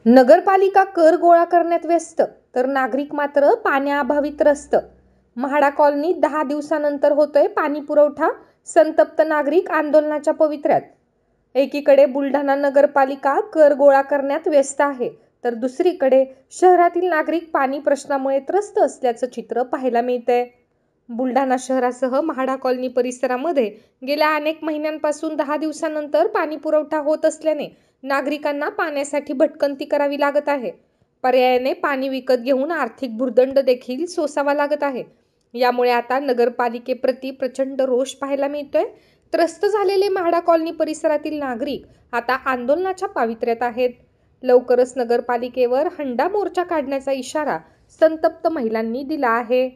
नगरपालिका कर गोळा करण्यात व्यस्त तर नागरिक मात्र पाण्याअभावी त्रस्त। म्हाडा कॉलनीत 10 दिवसानंतर होतोय पाणी पुरवठा, संतप्त नागरिक आंदोलनाच्या पवित्र्यात। एकीकडे बुलढाणा नगरपालिका कर गोळा करण्यात व्यस्त आहे, तर दुसरीकडे शहरातील नागरिक पाणी प्रश्नामुळे त्रस्त असल्याचं चित्र पाहायला मिळतंय। बुलढाणा शहरासह म्हाडा कॉलनी परिसरामध्ये गेल्या अनेक महिन्यांपासून 10 दिवसानंतर पाणी पुरवठा होत असल्याने नागरिकांना पाण्यासाठी भटकंती करावी लागत आहे। पर्यायाने पाणी विकत घेऊन आर्थिक भुर्दंड देखील सोसावा लागत आहे। यामुळे आता नगरपालिकेप्रती प्रचंड रोष पाहायला मिळतोय। त्रस्त झालेले म्हाडा कॉलनी परिसरातील नागरिक आता आंदोलनाच्या पावित्र्यात आहेत। लवकरच नगरपालिकेवर हंडा मोर्चा काढण्याचा इशारा संतप्त महिलांनी दिला आहे।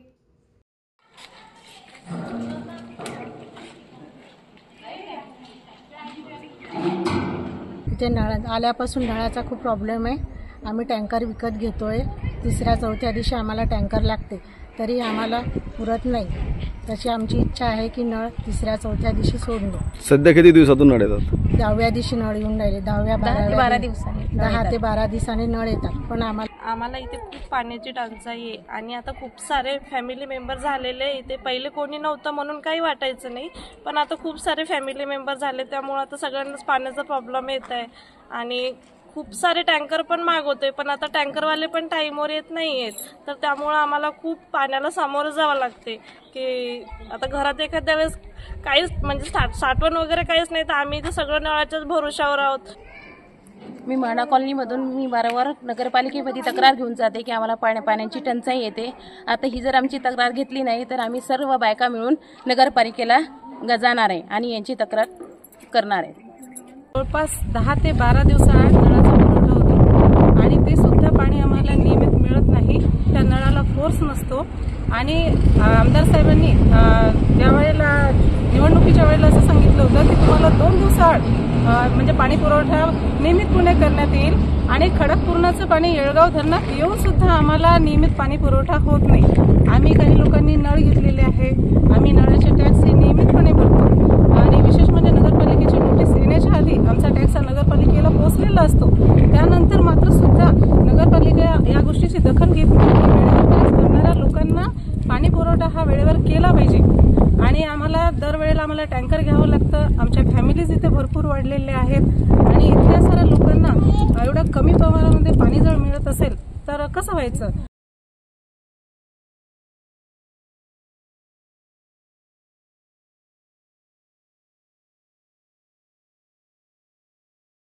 इथे आल्यापासून नळाचा खूप प्रॉब्लेम आहे। आम्ही टँकर विकत घेतोय। तिसऱ्या चौथ्या दिवशी आम्हाला टँकर लागते, तरी आम्हाला पुरत नाही। तशी आमची इच्छा आहे की नळ तिसऱ्या चौथ्या दिवशी सोडून दो। सध्या किती दिवसातून नळ येतात? 10व्या दिवशी नळ येऊन राहिले। 10-12 दिवसांनी 10 ते 12 दिवसांनी नळ येतात। पण आम्हाला इथे खूप पाण्याची टंचाई आहे आणि आता खूप सारे फॅमिली मेंबर झालेले इथे। पहिले कोणी नव्हतं म्हणून काही वाटायचं नाही, पण आता खूप सारे फॅमिली मेंबर झाले, त्यामुळे आता सगळ्यांनाच पाण्याचा प्रॉब्लेम येत आहे। आणि खूप सारे टँकर पण मागवतोय, पण आता टँकरवाले पण टाईमवर येत नाही आहेत, तर त्यामुळे आम्हाला खूप पाण्याला सामोरं जावं लागते। की आता घरात एखाद्या वेळेस काहीच म्हणजे साठवण वगैरे काहीच नाही, तर आम्ही इथे सगळं नळाच्याच भरोशावर आहोत। मी म्हाडा कॉलनीमधून मी वारंवार नगरपालिकेमध्ये तक्रार घेऊन जाते की आम्हाला पाण्याची टंचाई येते। आता ही जर आमची तक्रार घेतली नाही तर आम्ही सर्व बायका मिळून नगरपालिकेला जाणार आहे आणि यांची तक्रार करणार आहे। जवळपास 10 ते 12 दिवसाआड नळाचा पुरवठा होतो आणि ते सुद्धा पाणी आम्हाला नियमित मिळत नाही। त्या नळाला फोर्स नसतो आणि आमदार साहेबांनी त्यावेळेला निवडणुकीच्या वेळेला असं सांगितलं होतं की तुम्हाला 2 दिवसाआड म्हणजे पाणी पुरवठा नियमितपणे करण्यात येईल आणि खडकपूर्णाचं पाणी येळगाव धरणात येऊन सुद्धा आम्हाला नियमित पाणी पुरवठा होत नाही। आम्ही काही लोकांनी नळ घेतलेले आहे, आम्ही नळाचे टॅक्स हे नियमितपणे भरतो आणि विशेष म्हणजे नगरपालिकेची नोटीस येण्याच्या आधी आमचा टॅक्स हा नगरपालिकेला पोहोचलेला असतो। त्यानंतर मात्र सुद्धा नगरपालिका या गोष्टीची दखल घेत नाही। वेळेवर टॅक्स भरणाऱ्या लोकांना पाणी पुरवठा हा वेळेवर केला पाहिजे आणि आम्हाला दरवेळेला आम्हाला टँकर घ्यावं लागतं। आमच्या फॅमिलीज इथे भरपूर वाढलेले आहेत आणि इथल्या साऱ्या लोकांना एवढ्या कमी प्रमाणामध्ये पाणी जर मिळत असेल तर कसं व्हायचं।